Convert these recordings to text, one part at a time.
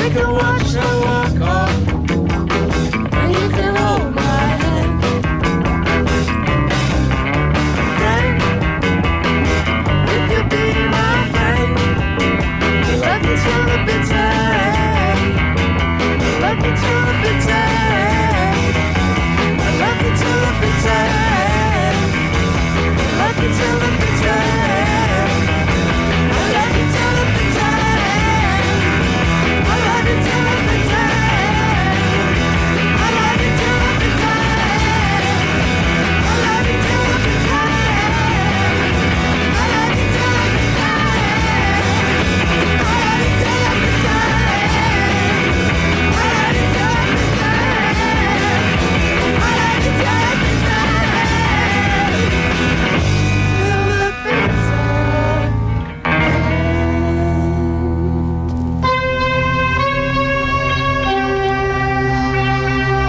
You can watch her walk off, and you can hold my hand. Friend, if you be my friend, love you till the bitter end. Love you till the bitter end. Love you till the bitter end. Love you till the bitter end. I love you till the bitter end. I love you till the bitter end. I love you till the bitter end. I love you till the bitter end. I love you till the bitter end. I love you till the bitter end. I love you till the bitter end.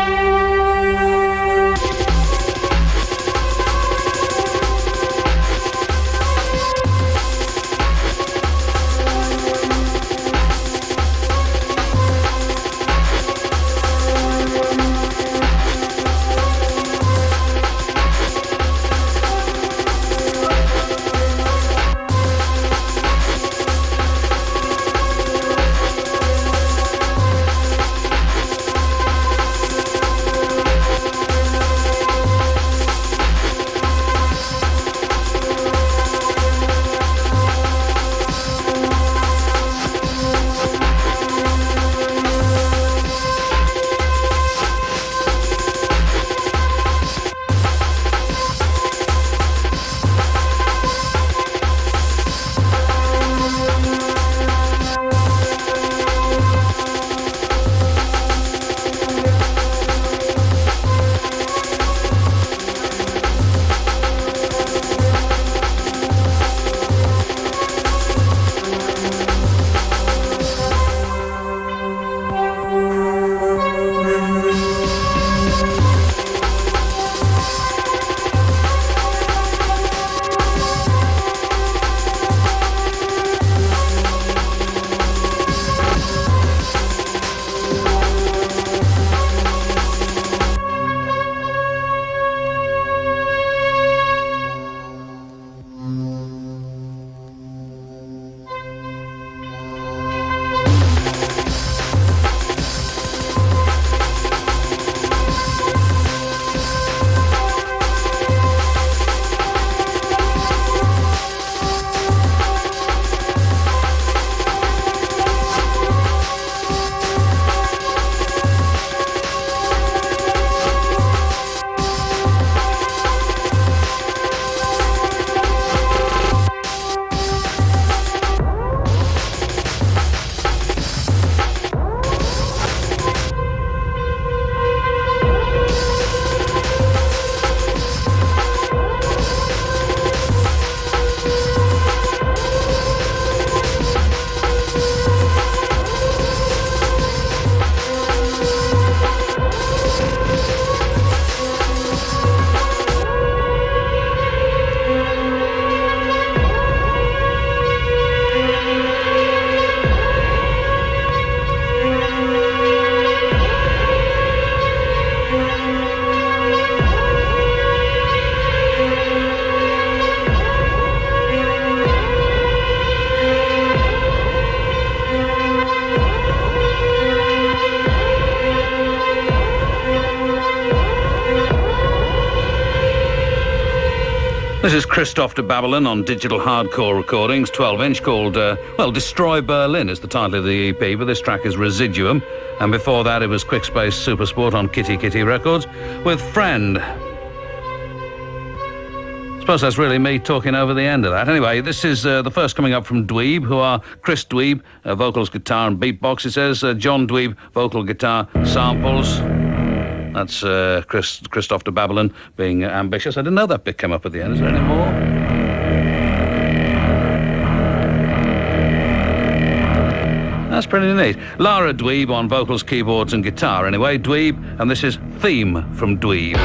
I love you till the bitter end. This is Christoph de Babylon on digital hardcore recordings, 12-inch, called, Destroy Berlin is the title of the EP, but this track is Residuum. And before that, it was Quickspace Supersport on Kitty Kitty Records with Friend. I suppose that's really me talking over the end of that. Anyway, this is the first coming up from Dweeb, who are Chris Dweeb, vocals, guitar and beatbox. It says John Dweeb, vocal, guitar, samples. That's Christophe de Babylon being ambitious. I didn't know that bit came up at the end. Is there any more? That's pretty neat. Lara Dweeb on vocals, keyboards and guitar. Anyway, Dweeb, and this is Theme from Dweeb.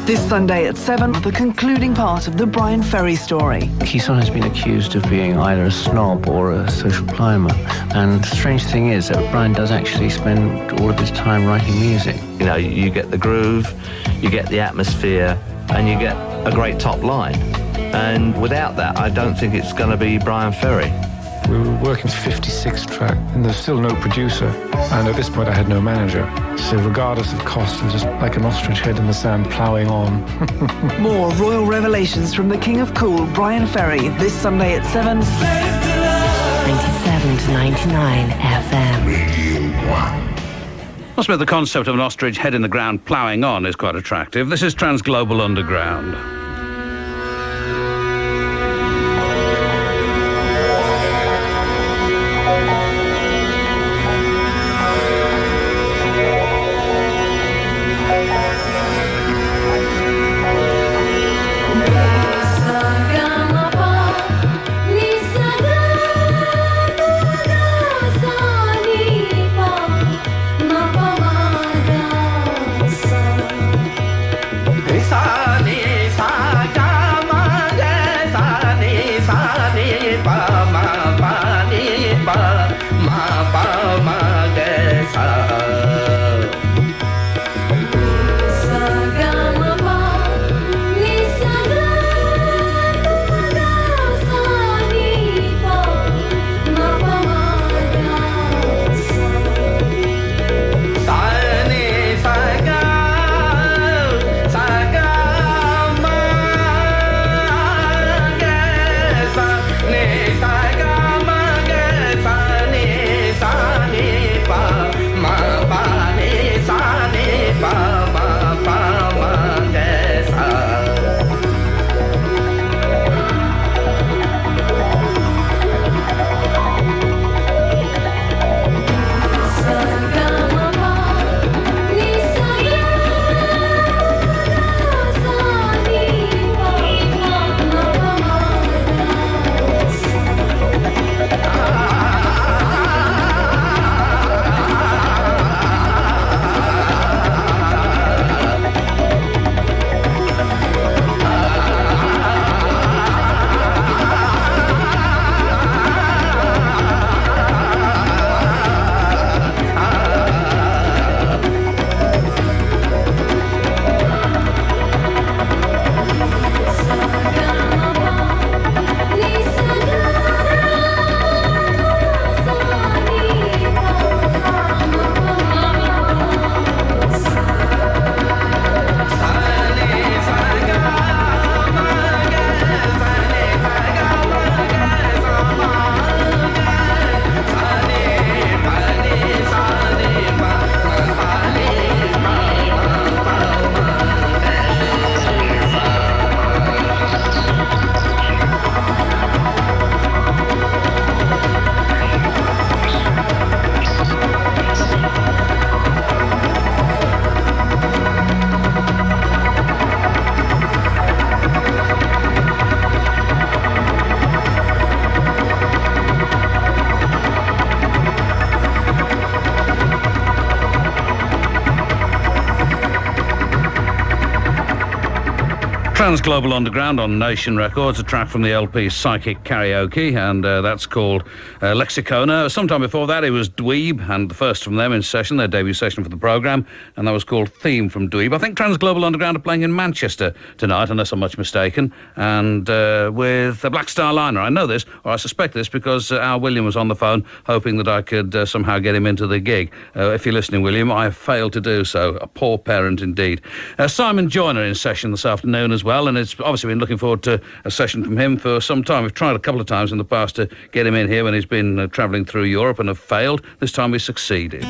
This Sunday at 7, the concluding part of the Brian Ferry story. He's sometimes been accused of being either a snob or a social climber. And the strange thing is that Brian does actually spend all of his time writing music. You know, you get the groove, you get the atmosphere, and you get a great top line. And without that, I don't think it's going to be Brian Ferry. We were working 56 track, and there's still no producer. And at this point, I had no manager. So regardless of cost, I was just like an ostrich head in the sand, ploughing on. More royal revelations from the King of Cool, Brian Ferry, this Sunday at 7. 97 to 99 FM. Must admit the concept of an ostrich head in the ground ploughing on is quite attractive. This is Transglobal Underground. Sa Transglobal Underground on Nation Records, a track from the LP Psychic Karaoke, and that's called Lexicona. Sometime before that, it was Dweeb, and the first from them in session, their debut session for the programme, and that was called Theme from Dweeb. I think Transglobal Underground are playing in Manchester tonight, unless I'm much mistaken, and with the Black Star Liner. I know this, or I suspect this, because Al William was on the phone, hoping that I could somehow get him into the gig. If you're listening, William, I have failed to do so. A poor parent indeed. Simon Joyner in session this afternoon as well, and it's obviously been looking forward to a session from him for some time. We've tried a couple of times in the past to get him in here when he's been travelling through Europe and have failed. This time we succeeded.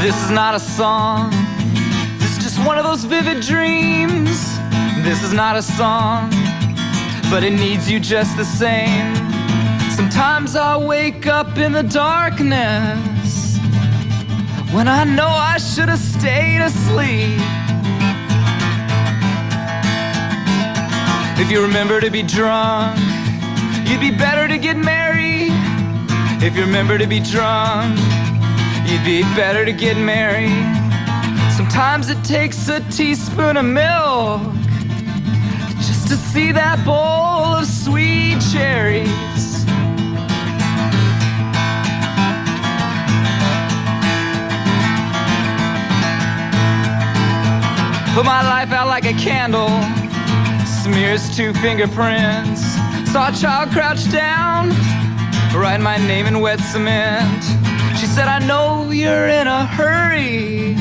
This is not a song, this is just one of those vivid dreams. This is not a song, but it needs you just the same. Sometimes I wake up in the darkness when I know I should have stayed asleep. If you remember to be drunk, you'd be better to get married. If you remember to be drunk, you'd be better to get married. Sometimes it takes a teaspoon of milk just to see that bowl of sweet cherries. Put my life out like a candle, smears 2 fingerprints. Saw a child crouch down, write my name in wet cement. She said, I know you're in a hurry,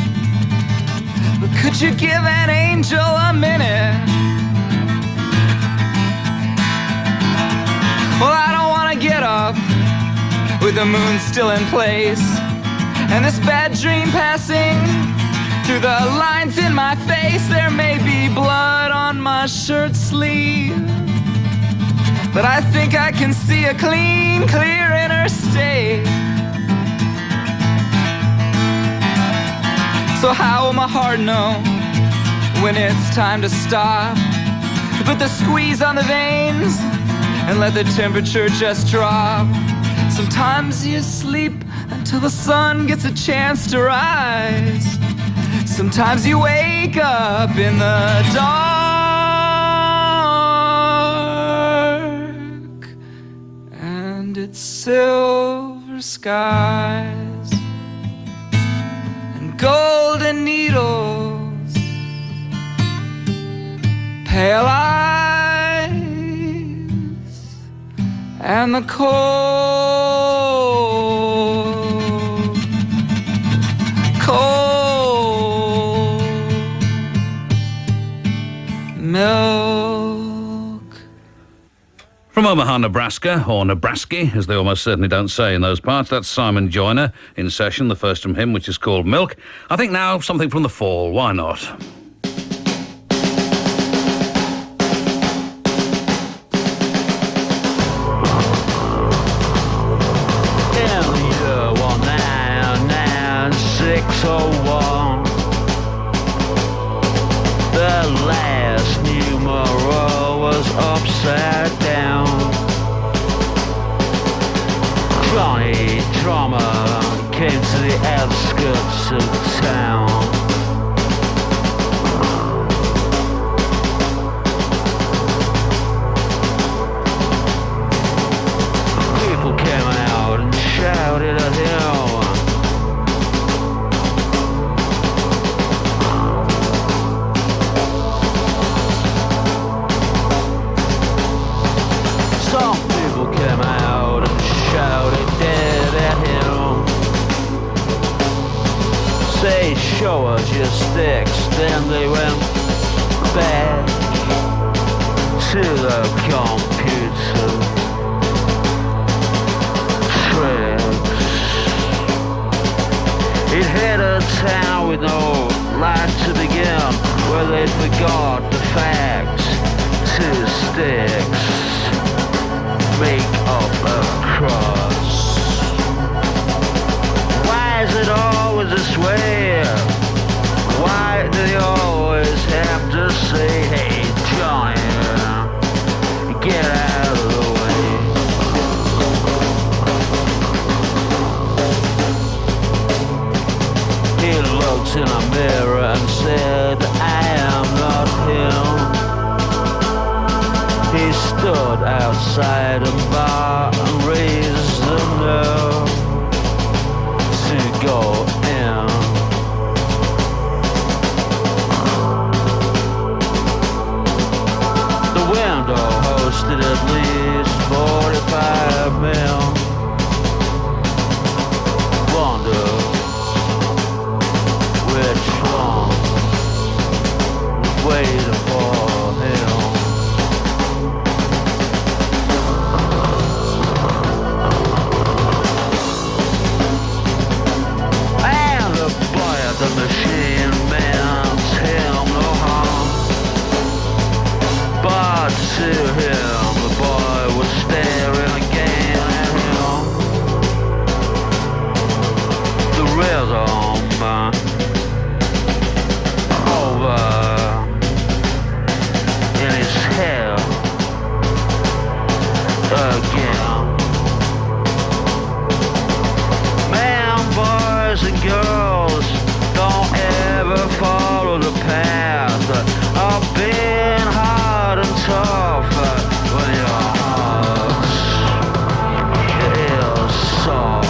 but could you give an angel a minute? Well, I don't want to get up with the moon still in place and this bad dream passing through the lines in my face. There may be blood on my shirt sleeve, but I think I can see a clean, clear interstate. So how will my heart know when it's time to stop? Put the squeeze on the veins and let the temperature just drop. Sometimes you sleep until the sun gets a chance to rise. Sometimes you wake up in the dark and it's silver skies and golden needles, pale eyes, and the cold milk. From Omaha, Nebraska, or Nebraska, as they almost certainly don't say in those parts, that's Simon Joyner in session, the first from him, which is called Milk. I think now something from the Fall, why not? In the year 1999601, the last numero was upside down. Johnny Drummer came to the outskirts of town. People came out and shouted at him. Some people came out and shouted dead at him. Say, show us your sticks. Then they went back to the computer tricks. It hit a town with no light to begin, where they forgot the facts. 2 sticks make up a cross. Why is it always this way? Why do they always have to say, hey, Johnny, get out of the way? He stood outside a bar and raised the nerve to go in. The window hosted at least 45 men. Wonder which one was waiting for him. And the boy at the machine meant him no harm. But to him, the boy was staring again at him. The rhythm over in his head again. Man, boys and girls, don't ever follow the path of being hard and tough when your heart is soft.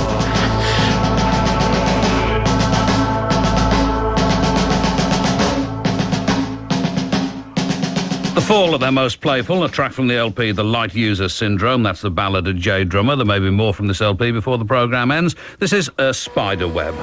The Fall at their most playful, a track from the LP The Light User Syndrome. That's the ballad of J Drummer. There may be more from this LP before the programme ends. This is a Spider Web.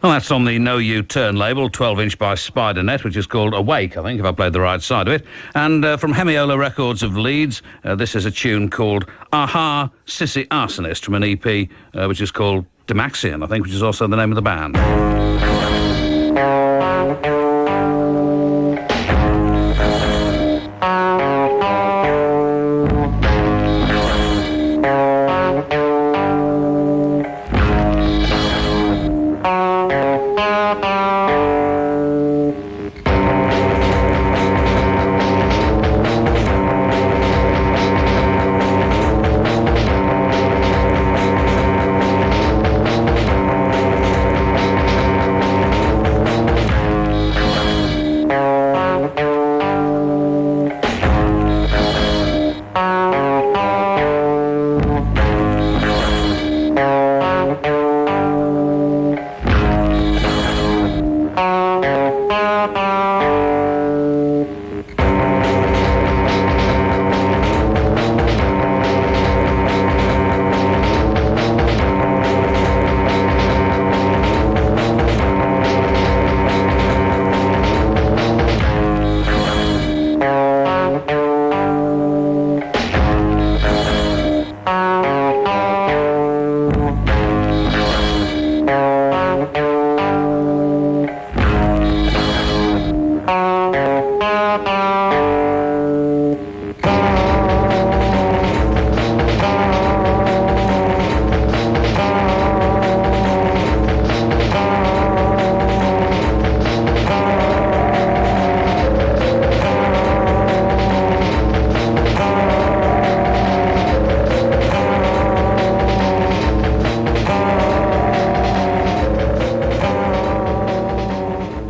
Well, that's on the No U-Turn label, 12-inch by Spidernet, which is called Awake, I think, if I played the right side of it. And from Hemiola Records of Leeds, this is a tune called Aha Sissy Arsonist from an EP which is called Demaxian, I think, which is also the name of the band.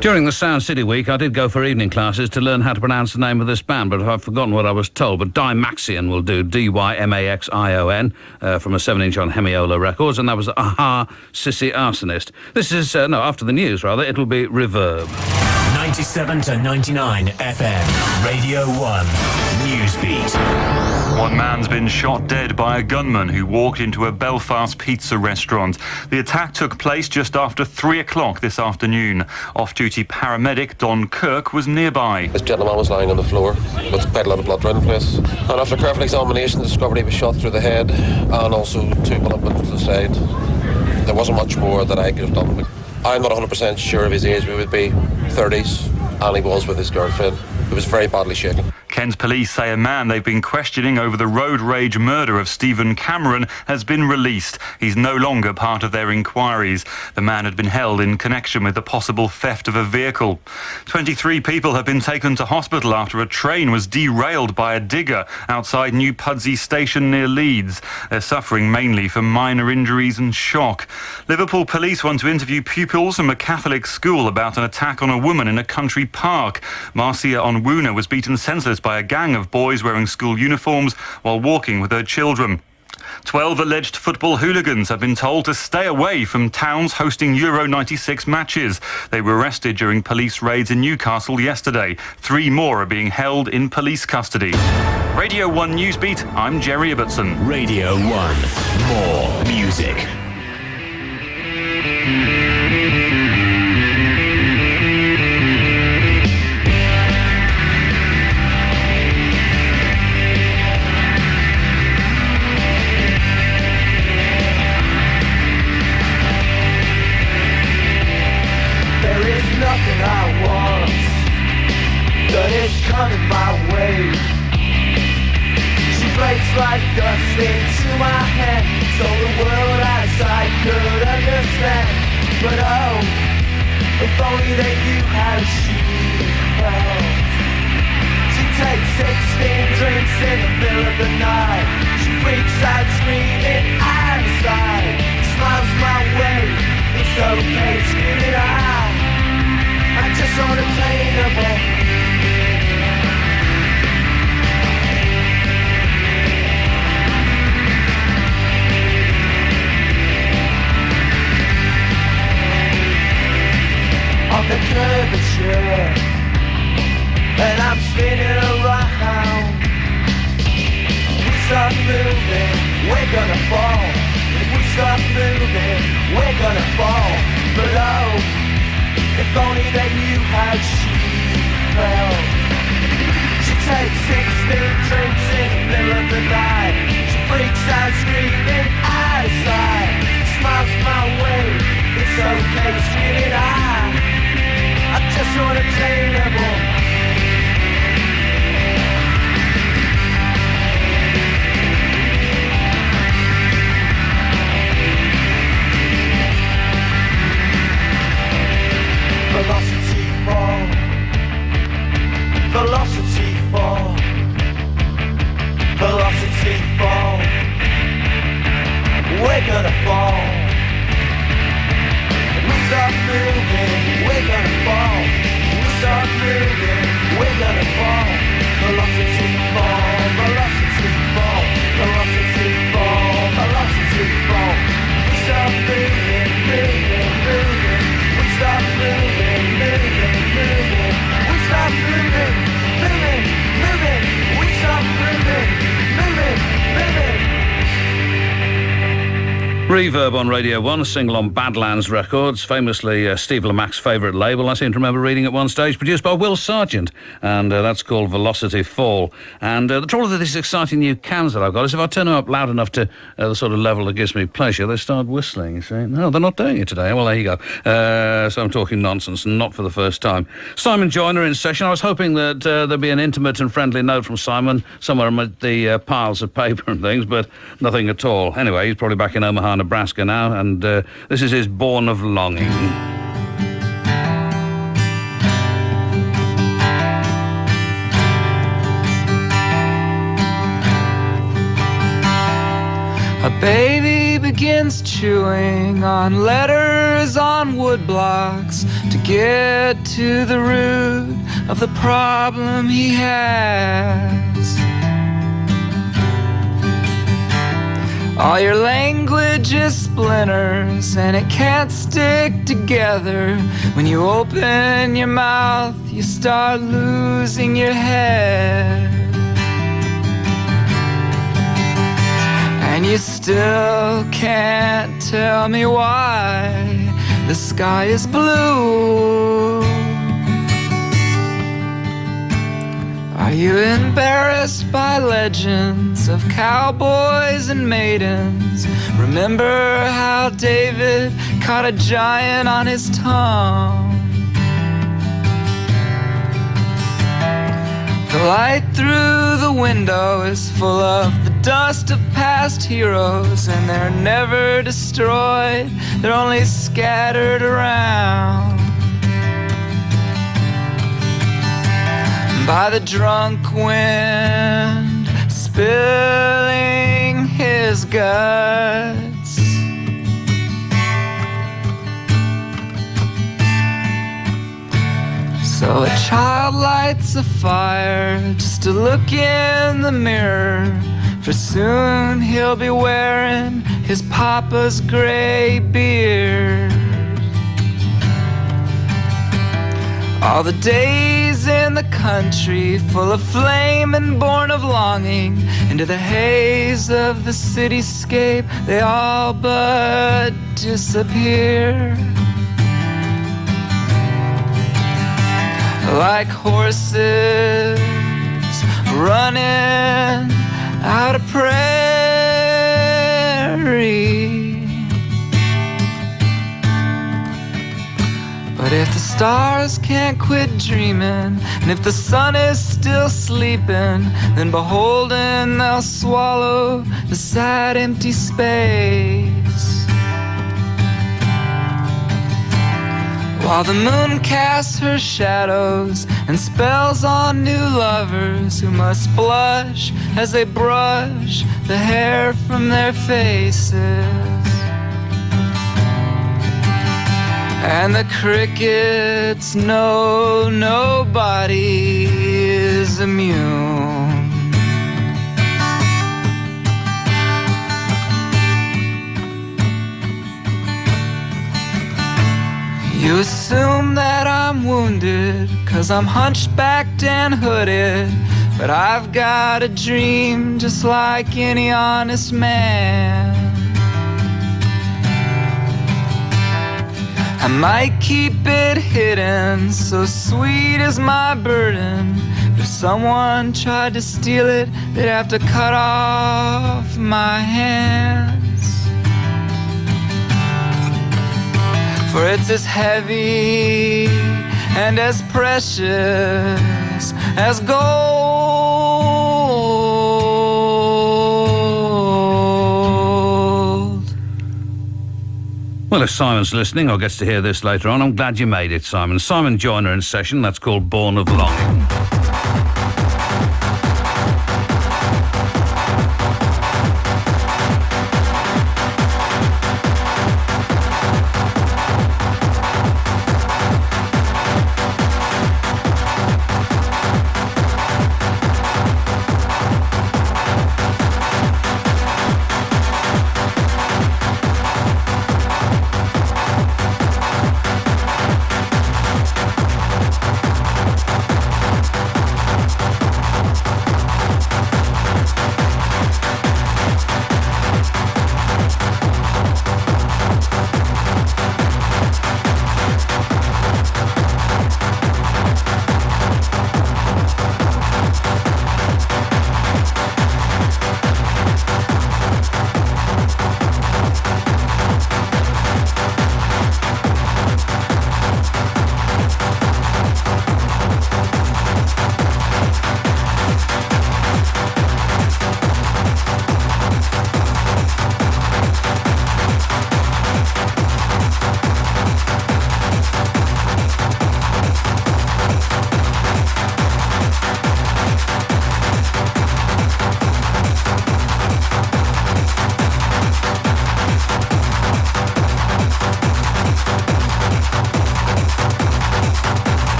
During the Sound City week, I did go for evening classes to learn how to pronounce the name of this band, but I've forgotten what I was told. But Dymaxion will do, Dymaxion, from a 7-inch on Hemiola Records, and that was Aha Sissy Arsonist. This is, after the news, rather, it'll be Reverb. 97 to 99 FM, Radio 1, Newsbeat. One man's been shot dead by a gunman who walked into a Belfast pizza restaurant. The attack took place just after 3 o'clock this afternoon. Off-duty paramedic Don Kirk was nearby. This gentleman was lying on the floor with quite a lot of blood around the place. And after careful examination, discovered he was shot through the head and also 2 bullet wounds to the side. There wasn't much more that I could have done. I'm not 100% sure of his age. We would be 30s, and he was with his girlfriend. He was very badly shaken. Kent police say a man they've been questioning over the road rage murder of Stephen Cameron has been released. He's no longer part of their inquiries. The man had been held in connection with the possible theft of a vehicle. 23 people have been taken to hospital after a train was derailed by a digger outside New Pudsey Station near Leeds. They're suffering mainly from minor injuries and shock. Liverpool police want to interview pupils from a Catholic school about an attack on a woman in a country park. Marcia Onwuna was beaten senseless by a gang of boys wearing school uniforms while walking with her children. 12 alleged football hooligans have been told to stay away from towns hosting Euro 96 matches. They were arrested during police raids in Newcastle yesterday. 3 more are being held in police custody. Radio 1 Newsbeat, I'm Jerry Ibbotson. Radio 1, more music. Nothing I want that is coming my way. She breaks like dust into my hand, so the world outside could understand. But oh, if only they knew how she felt. She takes 16 drinks in the middle of the night. She freaks out screaming out of sight. Smiles my way, it's okay, scream it out. I'm just unattainable. On the curvature, and I'm spinning around. We start moving, we're gonna fall. If we start moving, we're gonna fall. But oh, If only that you had she-bell. She takes 16 drinks in the middle of the night. She freaks out screaming out of sight. Smiles my way, it's okay, screaming I just want a table. Velocity fall, velocity fall, velocity fall. We're gonna fall. We stop moving, we're gonna fall. We stop moving, we're gonna fall. Velocity fall, velocity fall, velocity fall, velocity fall. We stop moving, moving, moving. We stop moving, moving, moving. We stop moving, moving, moving. We stop moving, moving, moving. Reverb on Radio 1, a single on Badlands Records, famously Steve Lamac's favourite label, I seem to remember reading at one stage, produced by Will Sargent, and that's called Velocity Fall. And the trouble with these exciting new cans that I've got is if I turn them up loud enough to the sort of level that gives me pleasure, they start whistling, you see. No, they're not doing it today. Well, there you go. So I'm talking nonsense, not for the first time. Simon Joyner in session. I was hoping that there'd be an intimate and friendly note from Simon somewhere amid the piles of paper and things, but nothing at all. Anyway, he's probably back in Omaha, Nebraska now, and this is his Born of Longing. A baby begins chewing on letters on wood blocks to get to the root of the problem he has. All your language is splinters and it can't stick together. When you open your mouth, you start losing your head. And you still can't tell me why the sky is blue. Are you embarrassed by legends of cowboys and maidens? Remember how David caught a giant on his tongue? The light through the window is full of the dust of past heroes, and they're never destroyed, they're only scattered around by the drunk wind spilling his guts. So a child lights a fire just to look in the mirror, for soon he'll be wearing his papa's gray beard. All the days in the country full of flame and born of longing, into the haze of the cityscape they all but disappear. Like horses running out of prairie. But if the stars can't quit dreaming, and if the sun is still sleeping, then beholden they'll swallow the sad empty space. While the moon casts her shadows and spells on new lovers who must blush as they brush the hair from their faces. And the crickets know nobody is immune. You assume that I'm wounded, 'cause I'm hunchbacked and hooded, but I've got a dream just like any honest man. I might keep it hidden, so sweet is my burden. But if someone tried to steal it, they'd have to cut off my hands. For it's as heavy and as precious as gold. Well, if Simon's listening or gets to hear this later on, I'm glad you made it, Simon. Simon Joyner in session, that's called Born of Longing.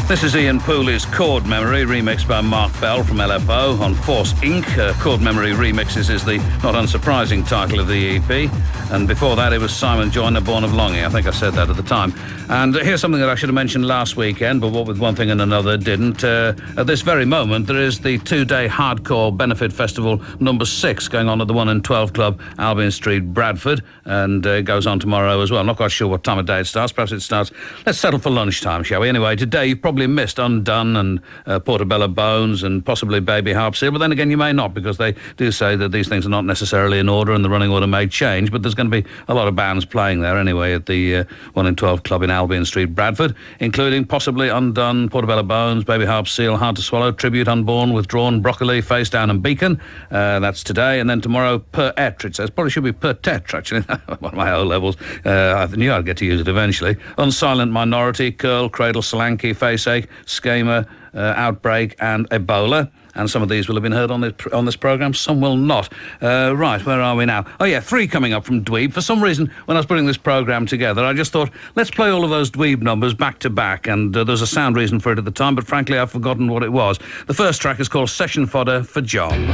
This is Ian Pooley's Chord Memory, remixed by Mark Bell from LFO on Force Inc. Chord Memory Remixes is the not unsurprising title of the EP. And before that, it was Simon Joyner, Born of Longing. I think I said that at the time. And here's something that I should have mentioned last weekend, but what with one thing and another didn't. At this very moment, there is the two-day Hardcore Benefit Festival number 6 going on at the 1 and 12 Club, Albion Street, Bradford. And it goes on tomorrow as well. I'm not quite sure what time of day it starts. Perhaps it starts... Let's settle for lunchtime, shall we? Anyway, today you've probably missed Undone and Portobello Bones and possibly Baby Harps here, but then again you may not, because they do say that these things are not necessarily in order and the running order may change, but there's going to be a lot of bands playing there anyway at the 1 and 12 Club in Albion Street, Bradford, including possibly Undone, Portobello Bones, Baby Harps, Seal, Hard to Swallow, Tribute, Unborn, Withdrawn, Broccoli, Face Down and Beacon. That's today, and then tomorrow Per Etre. It says probably should be Per Tetre, actually. One of my O levels. I knew I'd get to use it eventually. Unsilent Minority, Curl, Cradle, Solanke, Faceache, Schema, Outbreak and Ebola. And some of these will have been heard on this programme, some will not. Right, where are we now? Oh yeah, 3 coming up from Dweeb. For some reason, when I was putting this programme together, I just thought, let's play all of those Dweeb numbers back to back, and there's a sound reason for it at the time, but frankly I've forgotten what it was. The first track is called Session Fodder for John.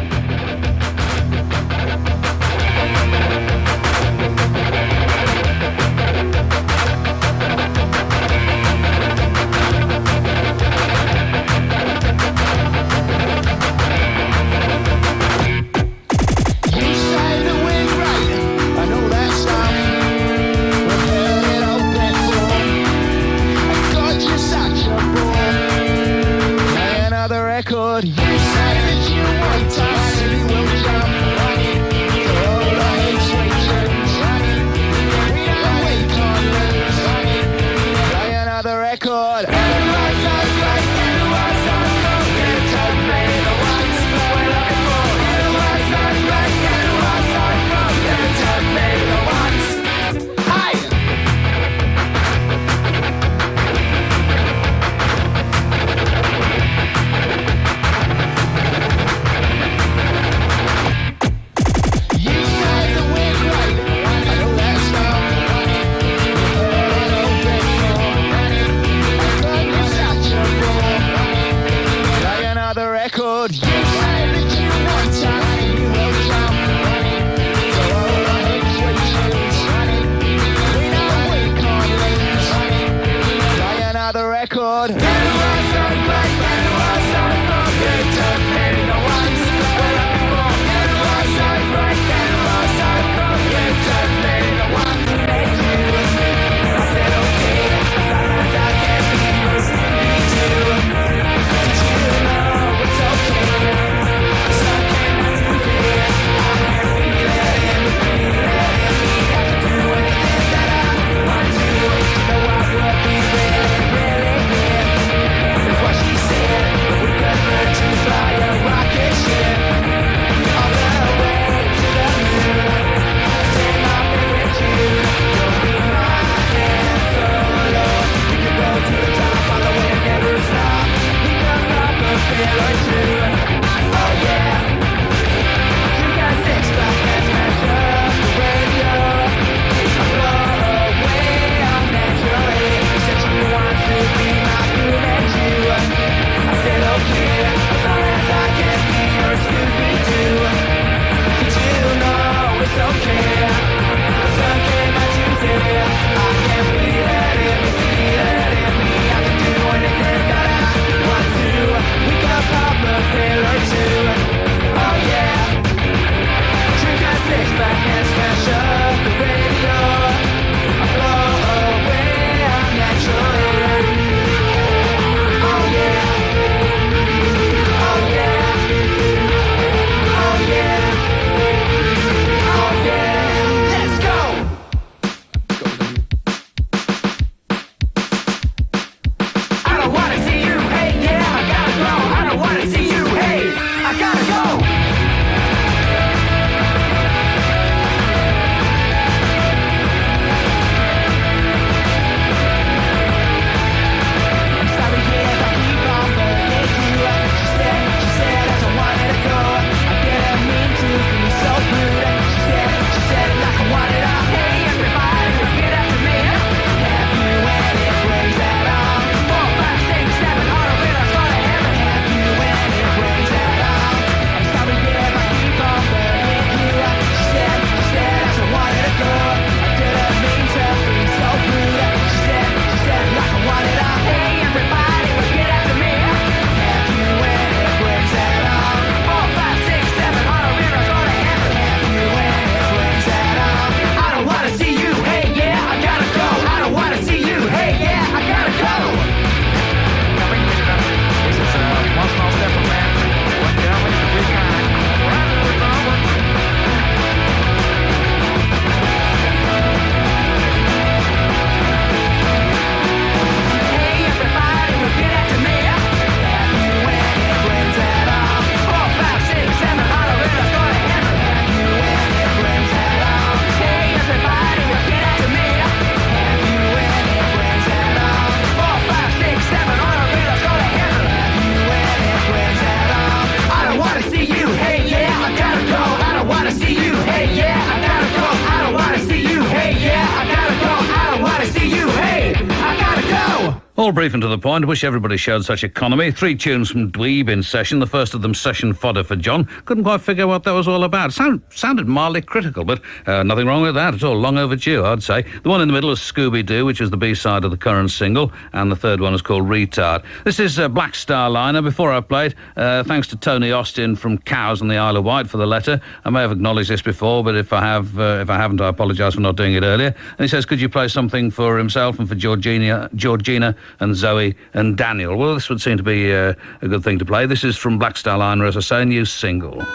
All brief and to the point. Wish everybody showed such economy. 3 tunes from Dweeb in session. The first of them session fodder for John. Couldn't quite figure what that was all about. Sounded mildly critical, but nothing wrong with that at all. Long overdue, I'd say. The one in the middle is Scooby-Doo, which is the B-side of the current single, and the third one is called Retard. This is Black Star Liner. Before I played, thanks to Tony Austin from Cows on the Isle of Wight for the letter. I may have acknowledged this before, but if I haven't, I apologise for not doing it earlier. And he says, could you play something for himself and for Georgina and Zoe and Daniel? Well, this would seem to be a good thing to play. This is from Black Star Liner, as I say, a new single.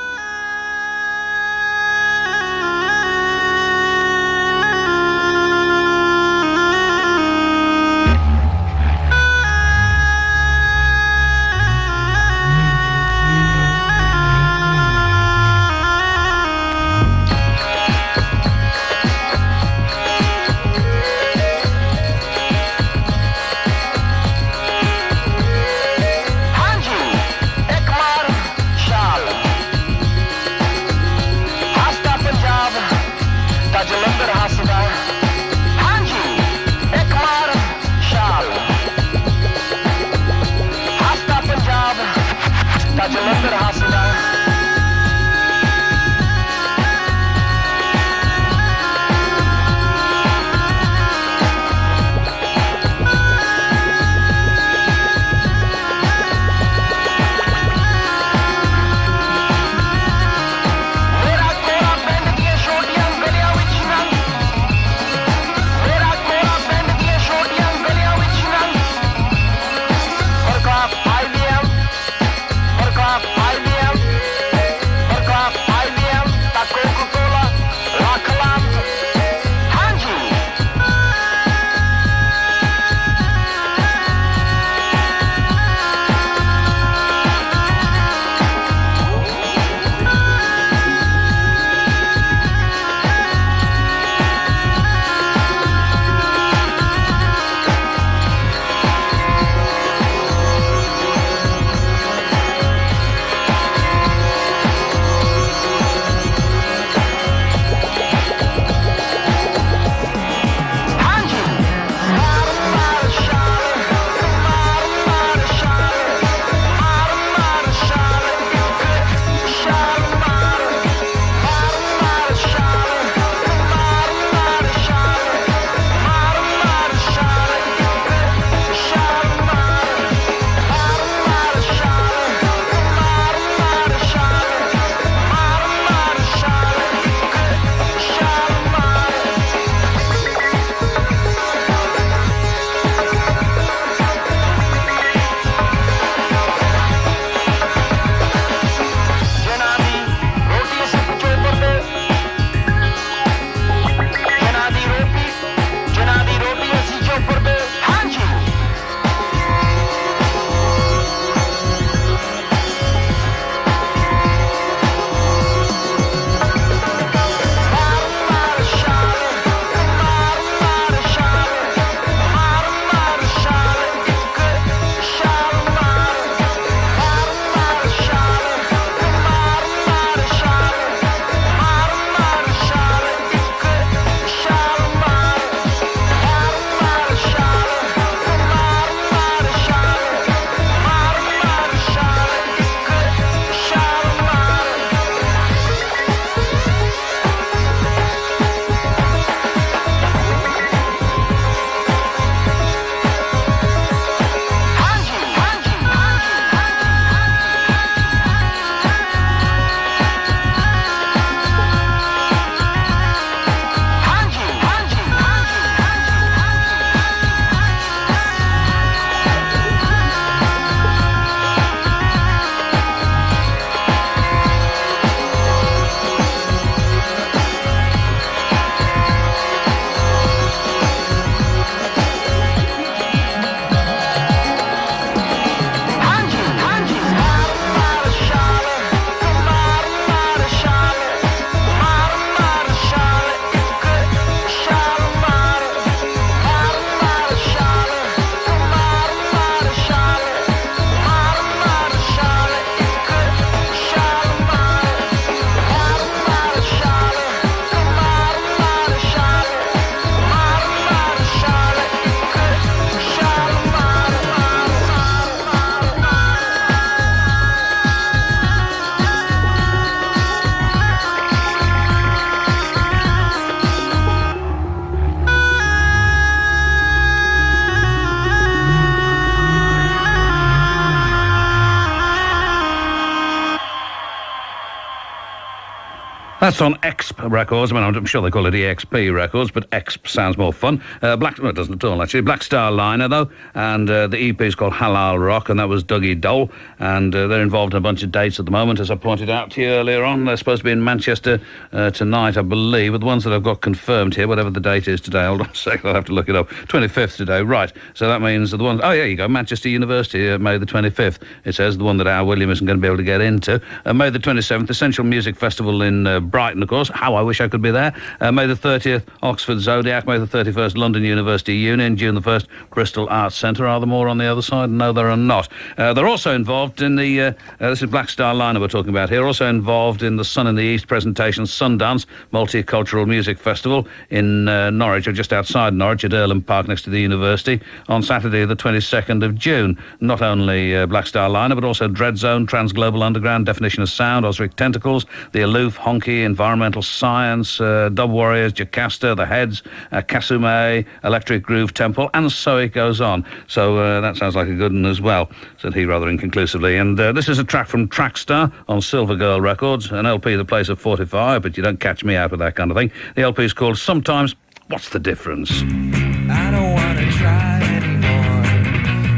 That's on EXP Records. I mean, I'm sure they call it EXP Records, but EXP sounds more fun. Well, it doesn't at all, actually. Black Star Liner, though, and the EP is called Halal Rock, and that was Dougie Dole, and they're involved in a bunch of dates at the moment, as I pointed out to you earlier on. They're supposed to be in Manchester tonight, I believe, but the ones that I've got confirmed here, whatever the date is today, hold on a second, I'll have to look it up. 25th today, right. So that means the ones... Oh, yeah, you go, Manchester University, May the 25th. It says the one that Al William isn't going to be able to get into. May the 27th, Essential Music Festival in Brighton, of course. How I wish I could be there. May the 30th, Oxford Zodiac. May the 31st, London University Union. June the 1st, Bristol Arts Centre. Are there more on the other side? No, there are not. They're also involved in the... this is Black Star Liner we're talking about here. Also involved in the Sun in the East presentation, Sundance Multicultural Music Festival in Norwich, or just outside Norwich at Earlham Park next to the university, on Saturday the 22nd of June. Not only Black Star Liner, but also Dread Zone, Transglobal Underground, Definition of Sound, Osric Tentacles, The Aloof, Honky, Environmental Science, Dub Warriors, Jocasta, The Heads, Kasume, Electric Groove Temple, and so it goes on. So that sounds like a good one as well, said he rather inconclusively. And this is a track from Trackstar on Silver Girl Records, an LP that plays at 45, but you don't catch me out with that kind of thing. The LP is called Sometimes What's the Difference? I don't want to try anymore.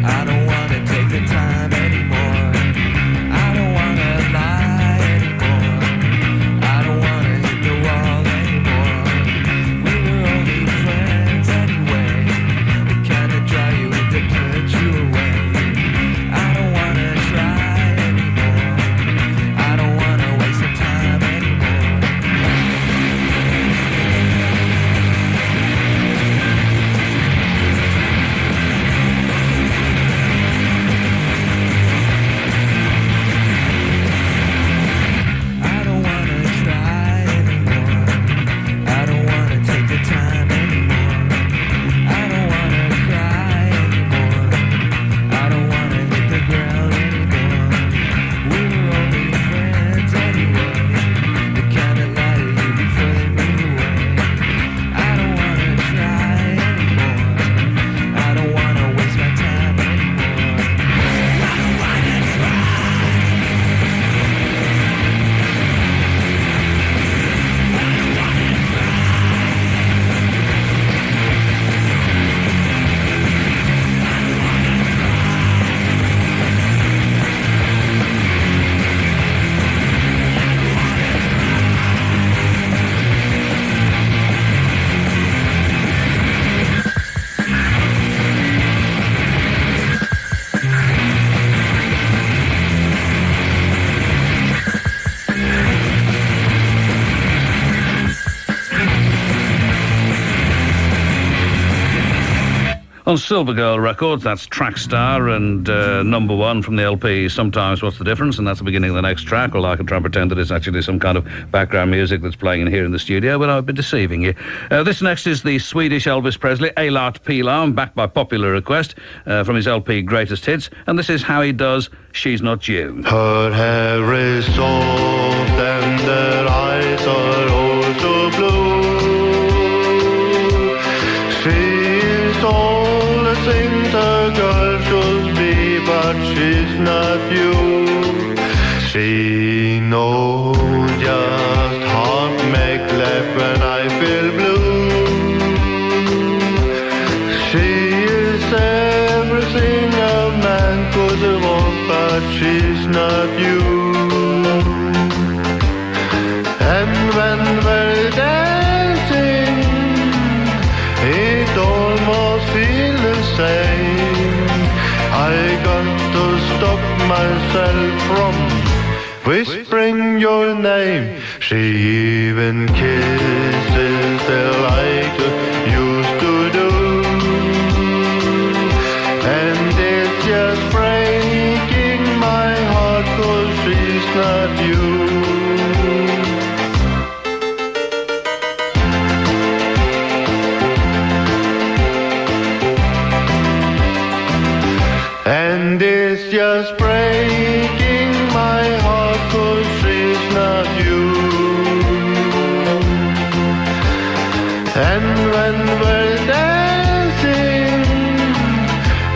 I don't want to take the time anymore. I don't want to lie anymore. I don't want to hit the wall anymore. We were only friends anyway. The kind that draw you in to put you away. I don't want to try anymore. I don't want to waste the time anymore. On Silver Girl Records, that's Trackstar, and number one from the LP, Sometimes What's the Difference, and that's the beginning of the next track, although I can try and pretend that it's actually some kind of background music that's playing in here in the studio, but I've been deceiving you. This next is the Swedish Elvis Presley, Eilert Pilar, backed by popular request, from his LP Greatest Hits, and this is how he does She's Not You. Her hair is soft and her eyes are also blue. She's all the things a girl should be, but she's not you. She knows just how to make laugh when I feel blue. She is everything a man could want, but she's not you. And when we're dancing, it almost feels the same. I got to stop myself from whispering your name. She even kisses the like used to do, and it's just breaking my heart 'cause she's not you. And it's just breaking my heart 'cause she's not you. And when we're dancing,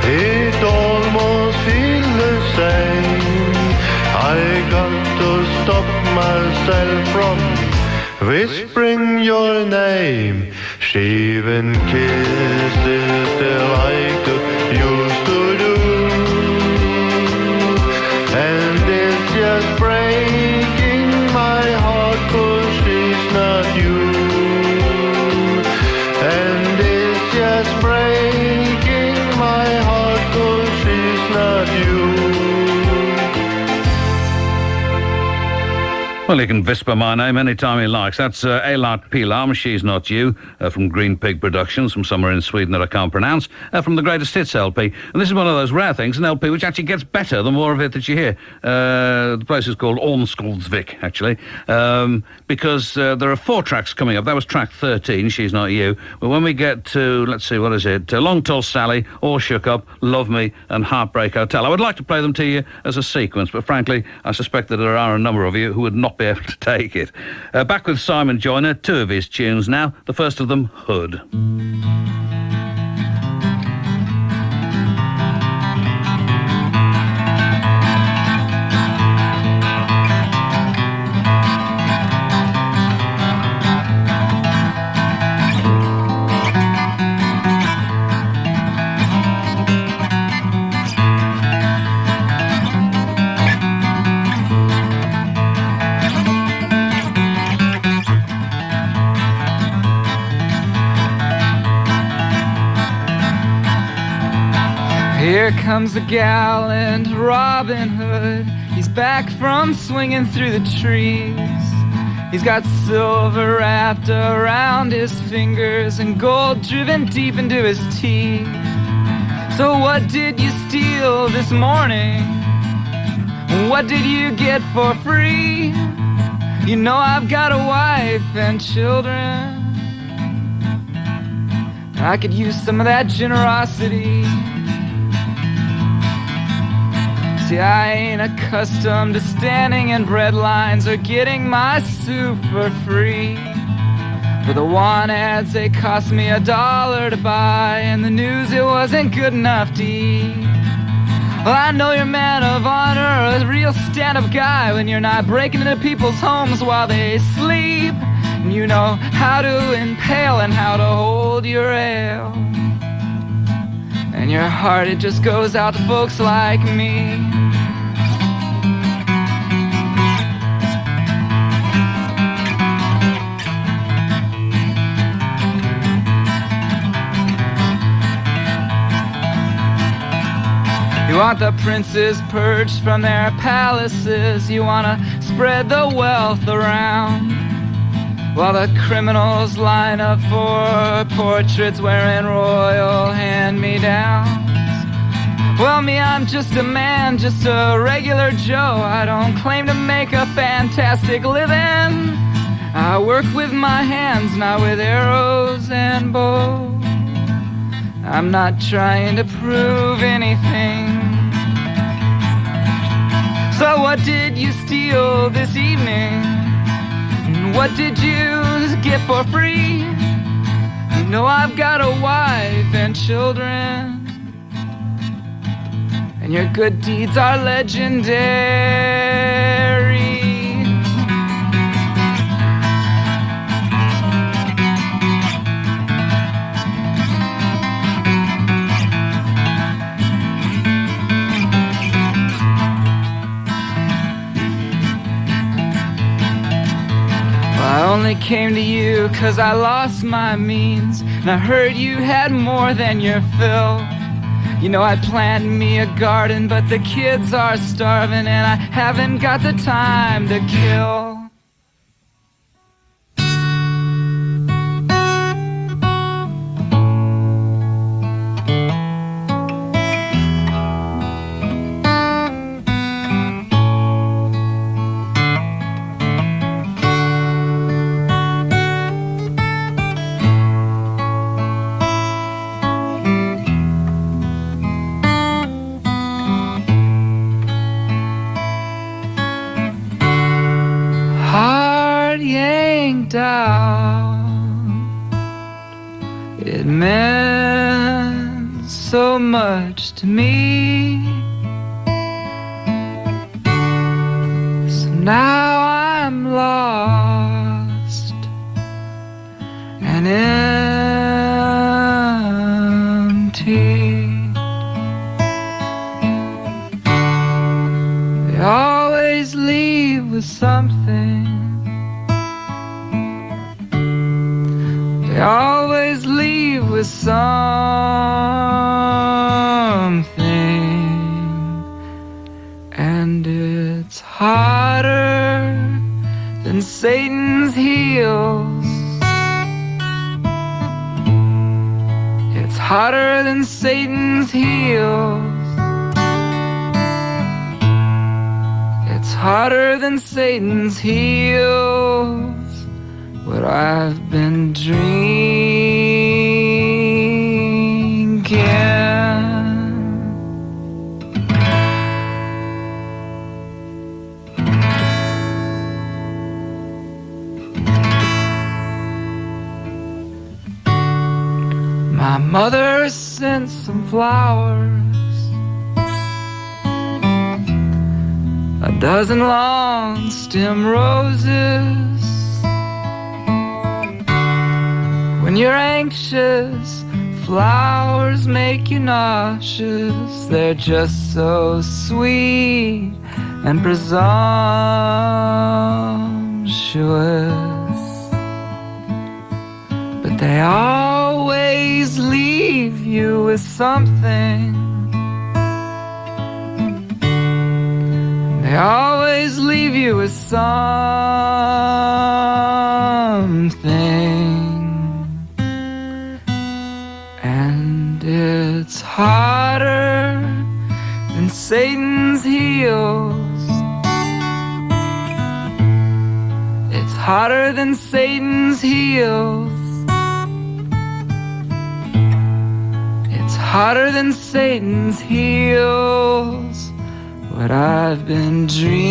it almost feels the same. I got to stop myself from whispering your name, shaving kisses like they used to do. And it's just breaking my heart 'cause she's not you. And it's just breaking my heart 'cause she's not you. Well, he can whisper my name anytime he likes. That's Eilert Pilarm, She's Not You, from Green Pig Productions, from somewhere in Sweden that I can't pronounce, from the Greatest Hits LP. And this is one of those rare things, an LP which actually gets better the more of it that you hear. The place is called Ormskoldsvik, actually, because there are 4 tracks coming up. That was track 13, She's Not You. But when we get to, let's see, what is it? Long Tall Sally, All Shook Up, Love Me, and Heartbreak Hotel. I would like to play them to you as a sequence, but frankly, I suspect that there are a number of you who would not be able to take it. Back with Simon Joyner, 2 of his tunes now. The first of them, Hood. Here comes the gallant Robin Hood. He's back from swinging through the trees. He's got silver wrapped around his fingers and gold driven deep into his teeth. So what did you steal this morning? What did you get for free? You know I've got a wife and children. I could use some of that generosity. See, I ain't accustomed to standing in bread lines or getting my soup for free. For the want ads, they cost me $1 to buy, and the news, it wasn't good enough to eat. Well, I know you're a man of honor, a real stand-up guy, when you're not breaking into people's homes while they sleep. And you know how to impale and how to hold your ale. And your heart, it just goes out to folks like me. You want the princes perched from their palaces. You wanna spread the wealth around, while the criminals line up for portraits wearing royal hand-me-downs. Well, me, I'm just a man, just a regular Joe. I don't claim to make a fantastic living. I work with my hands, not with arrows and bows. I'm not trying to prove anything. So what did you steal this evening? What did you get for free? You know I've got a wife and children, and your good deeds are legendary. I only came to you 'cause I lost my means, and I heard you had more than your fill. You know I planted me a garden, but the kids are starving, and I haven't got the time to kill. It meant so much to me. So now I'm lost They always leave with something. They always leave with something. And it's harder than Satan's heels. It's harder than Satan's heels. It's harder than Satan's heels. What I've been drinking. My mother sent some flowers, a dozen long stem roses. When you're anxious, flowers make you nauseous. They're just so sweet and presumptuous, but they always leave you with something. They always leave you with something. And it's harder than Satan's heels. It's harder than Satan's heels. It's harder than Satan's heels. What I've been drinking.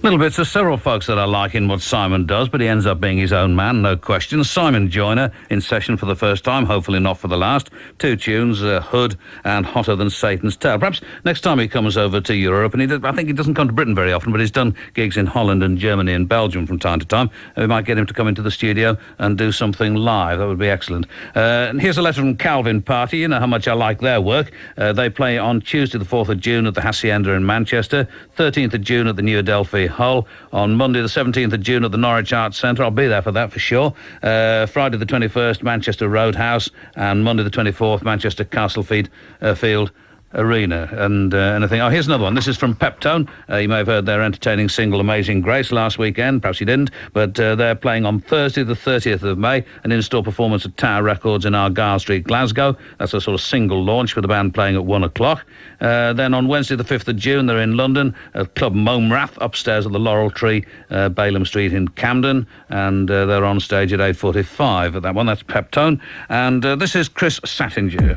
Little bits of several folks that are liking what Simon does, but he ends up being his own man, no question. Simon Joyner in session for the first time, hopefully not for the last. Two tunes, Hood and Hotter Than Satan's Tail. Perhaps next time he comes over to Europe, and I think he doesn't come to Britain very often, but he's done gigs in Holland and Germany and Belgium from time to time. We might get him to come into the studio and do something live. That would be excellent. And here's a letter from Calvin Party. You know how much I like their work. They play on Tuesday the 4th of June at the Hacienda in Manchester, 13th of June at the New Adelphi Hull, on Monday the 17th of June at the Norwich Arts Centre. I'll be there for that for sure. Friday the 21st, Manchester Roadhouse, and Monday the 24th, Manchester Castlefield Field Arena. And anything. Oh, here's another one. This is from Peptone. You may have heard their entertaining single Amazing Grace last weekend. Perhaps you didn't, but they're playing on Thursday the 30th of May, an in-store performance at Tower Records in Argyle Street, Glasgow. That's a sort of single launch with the band playing at 1 o'clock. Then on Wednesday the 5th of June, they're in London at Club Momrath upstairs at the Laurel Tree, Balham Street in Camden, and they're on stage at 8:45 at that one. That's Peptone. And this is Chris Sattinger.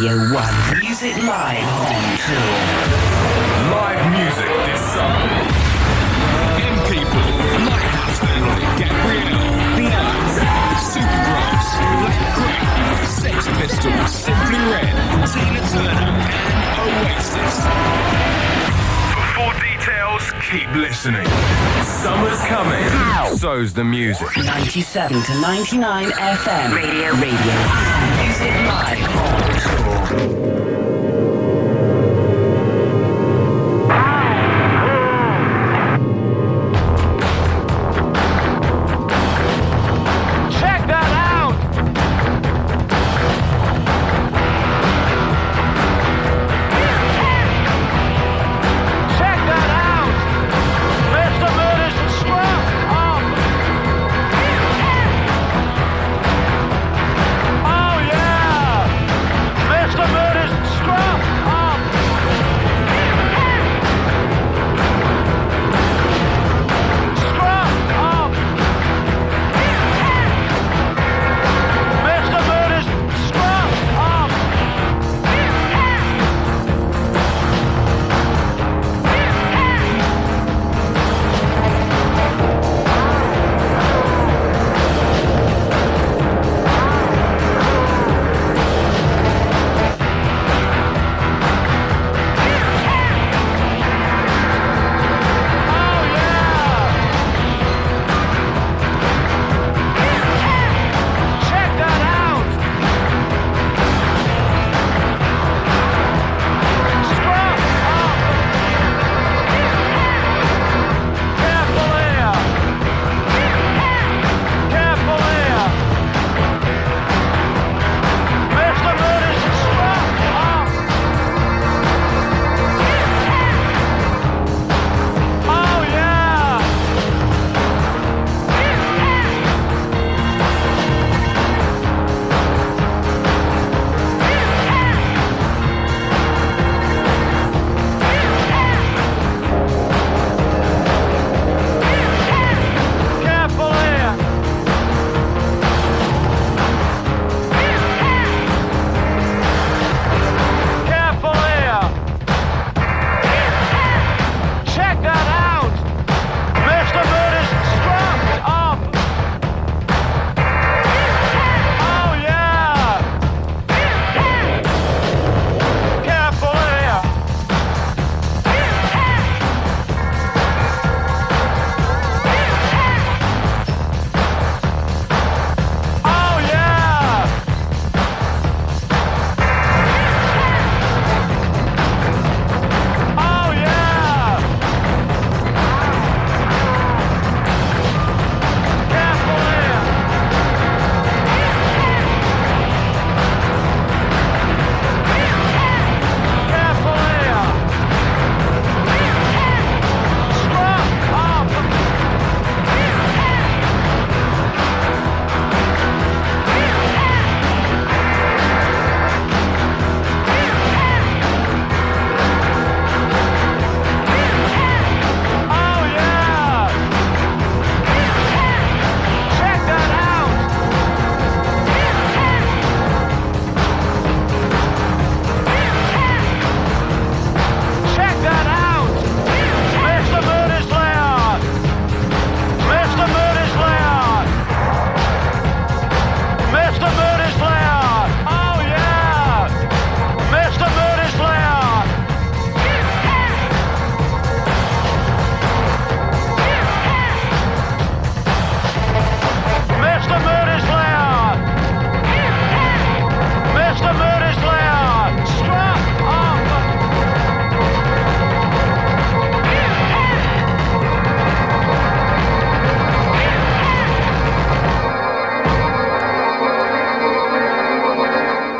Radio 1. Music Live on tour. Live music this summer. In People, Lighthouse Family, Gabrielle, The Alex, Supergrass, Black Crane, Sex Pistols, Simply Red, Tina Turner, and Oasis. For more details, keep listening. Summer's coming, so's the music. 97 to 99 FM. Radio. Music Live on tour.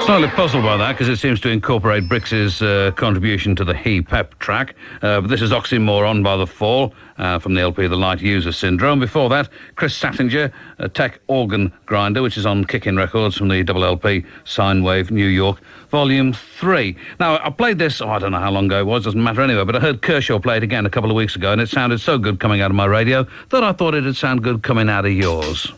Slightly puzzled by that because it seems to incorporate Brix's contribution to the He Pep track. But this is Oxymoron by The Fall from the LP The Light User Syndrome. Before that, Chris Sattinger, Tech Organ Grinder, which is on Kick-In Records from the double LP Sine Wave New York Volume 3. Now, I played this, I don't know how long ago it was, doesn't matter anyway, but I heard Kershaw play it again a couple of weeks ago and it sounded so good coming out of my radio that I thought it'd sound good coming out of yours.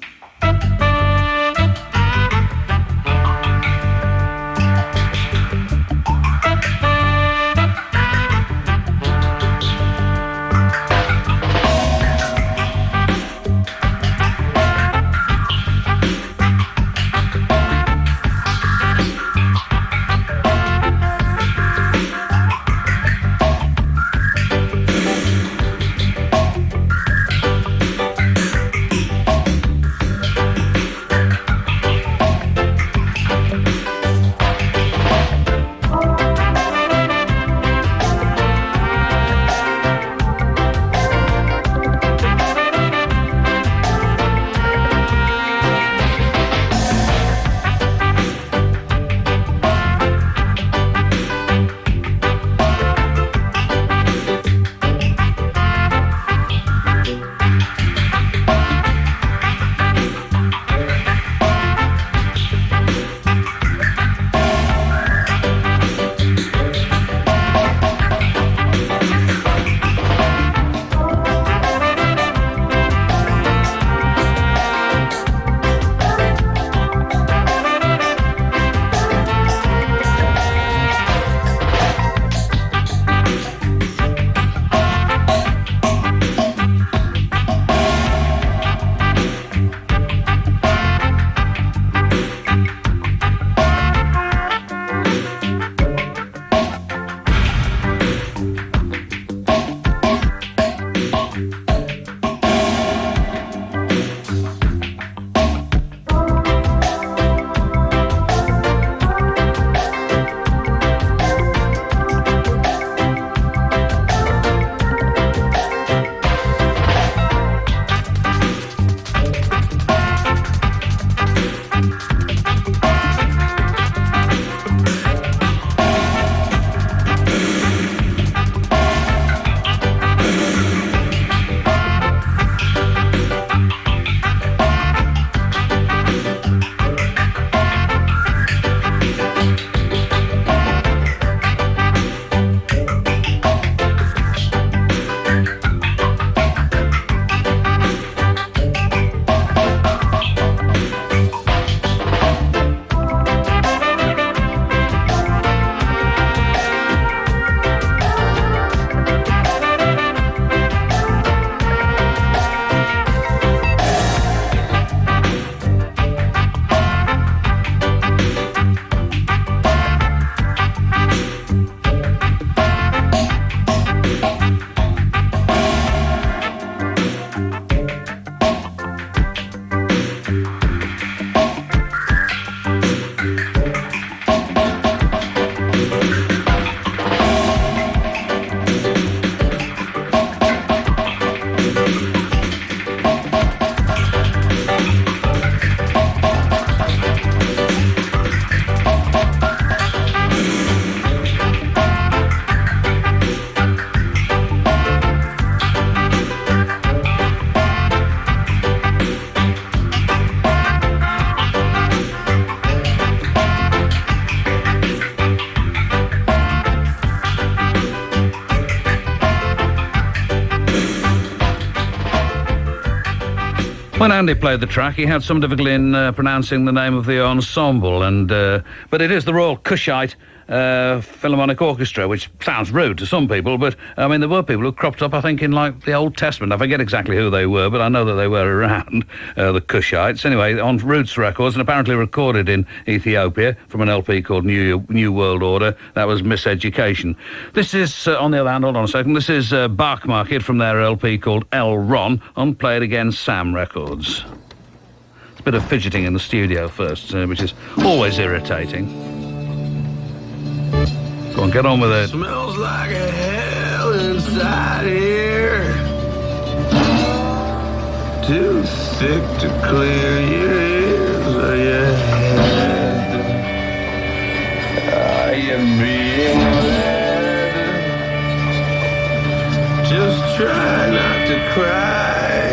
When Andy played the track, he had some difficulty in pronouncing the name of the ensemble, but it is the Royal Cushite Philharmonic Orchestra, which sounds rude to some people, but I mean there were people who cropped up, I think, in like the Old Testament. I forget exactly who they were, but I know that they were around, the Cushites. Anyway, on Roots Records, and apparently recorded in Ethiopia from an LP called New World Order. That was Miseducation. This is, on the other hand, hold on a second, this is Bark Market from their LP called El Ron on Play It Again Sam Records. It's a bit of fidgeting in the studio first, which is always irritating. Go on, get on with it. Smells like a hell inside here. Too thick to clear your ears or your head. Are you being led? Just try not to cry,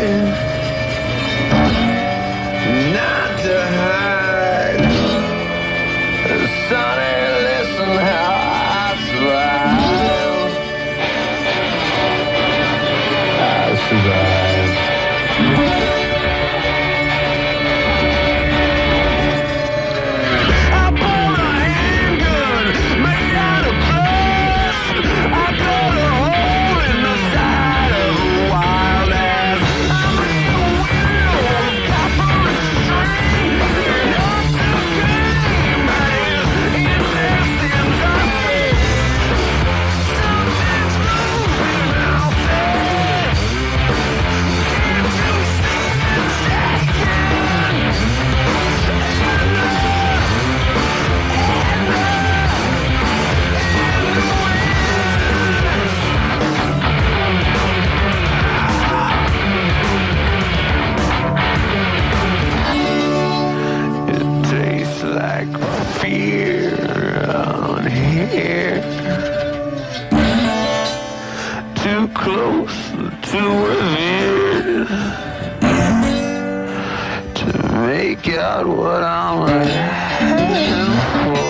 not to hide. Sonny, listen how out what I'm heading for.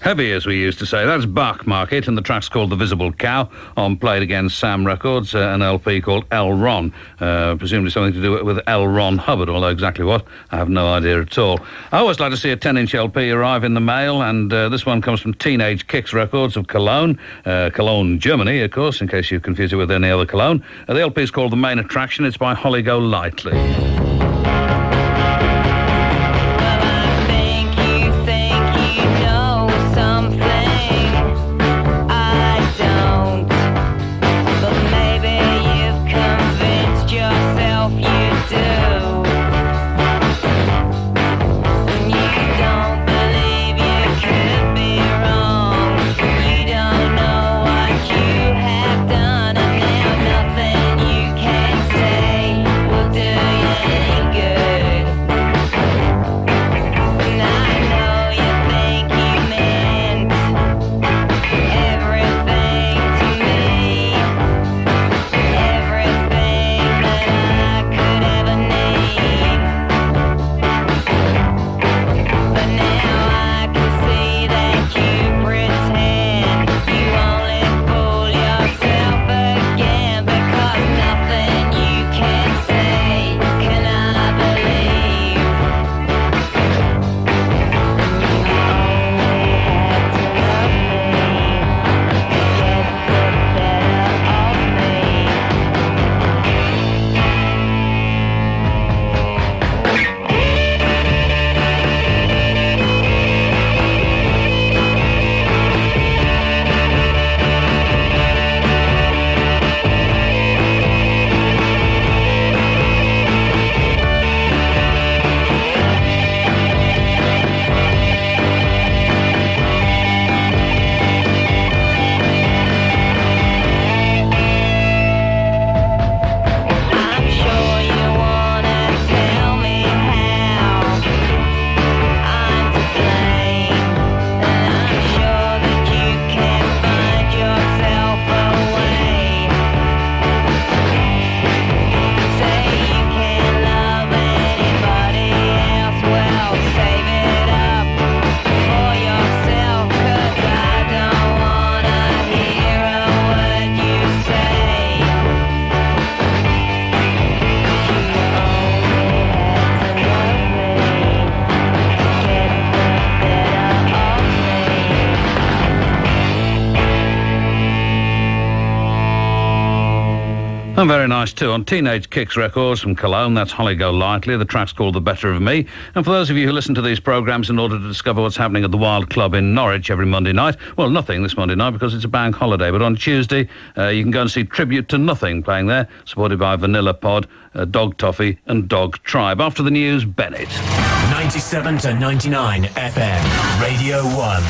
Heavy, as we used to say. That's Bark Market, and the track's called The Visible Cow on Play It Again Sam Records, an LP called L. Ron. Presumably something to do with L. Ron Hubbard, although exactly what, I have no idea at all. I always like to see a 10-inch LP arrive in the mail, and this one comes from Teenage Kicks Records of Cologne, Cologne, Germany, of course, in case you confuse it with any other Cologne. The LP is called The Main Attraction. It's by Holly Golightly. Done and now nothing you can say will do you And very nice too. On Teenage Kicks Records from Cologne, that's Holly Golightly. The track's called The Better of Me. And for those of you who listen to these programmes in order to discover what's happening at the Wild Club in Norwich every Monday night, well, nothing this Monday night because it's a bank holiday. But on Tuesday, you can go and see Tribute to Nothing playing there, supported by Vanilla Pod, Dog Toffee and Dog Tribe. After the news, Bennett. 97 to 99 FM, Radio 1,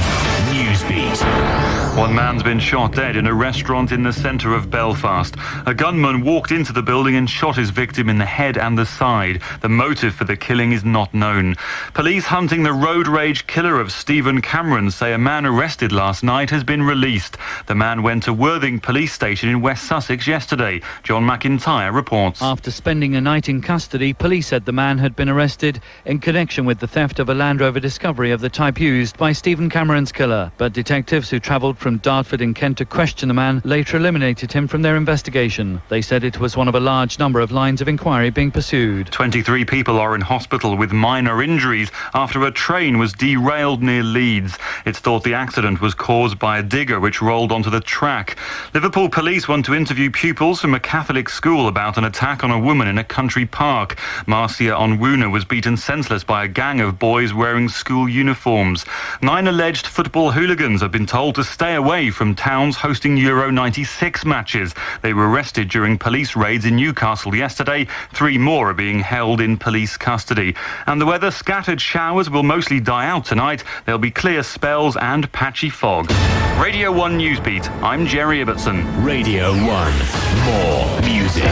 Newsbeat. One man's been shot dead in a restaurant in the centre of Belfast. A gunman walked into the building and shot his victim in the head and the side. The motive for the killing is not known. Police hunting the road rage killer of Stephen Cameron say a man arrested last night has been released. The man went to Worthing Police Station in West Sussex yesterday. John McIntyre reports. After spending a night in custody, police said the man had been arrested in connection with the theft of a Land Rover Discovery of the type used by Stephen Cameron's killer. But detectives who travelled from Dartford in Kent to question the man later eliminated him from their investigation. They said it was one of a large number of lines of inquiry being pursued. 23 people are in hospital with minor injuries after a train was derailed near Leeds. It's thought the accident was caused by a digger which rolled onto the track. Liverpool police want to interview pupils from a Catholic school about an attack on a woman in a country park. Marcia Onwuna was beaten senseless by a gang of boys wearing school uniforms. 9 alleged football hooligans have been told to stay away from towns hosting Euro 96 matches. They were arrested during police raids in Newcastle yesterday. 3 more are being held in police custody. And the weather, scattered showers will mostly die out tonight. There'll be clear spells and patchy fog. Radio 1 Newsbeat, I'm Jerry Ibbotson. Radio 1, more music.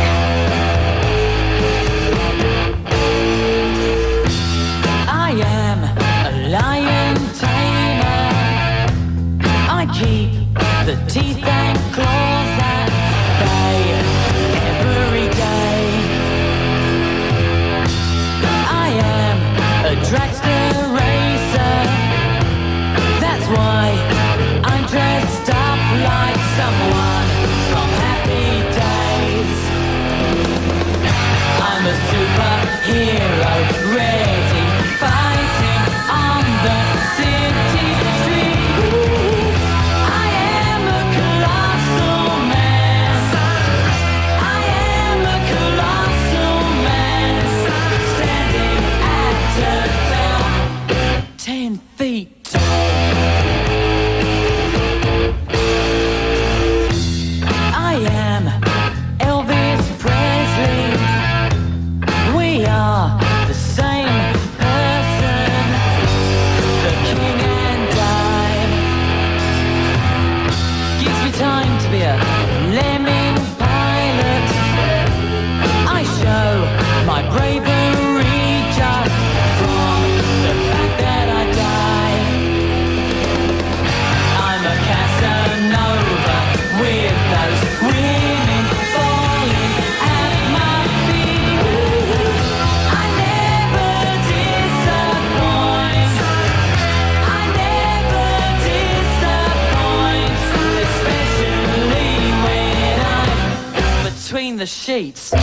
I am a lion tamer. I keep the teeth and claws at bay every day. I am a dragster racer. That's why I'm dressed up like someone from Happy Days. I'm a superhero, ready, fighting on the city street. I am a colossal man. I am a colossal man, standing at about 10 feet tall. I am Elvis Presley. We are the same person, the king and I. Gives me time to be a lemming pilot. I show my bravery just from the fact that I die. I'm a Casanova with those women falling at my feet. I never disappoint. I never disappoint, especially when I'm between the sheets.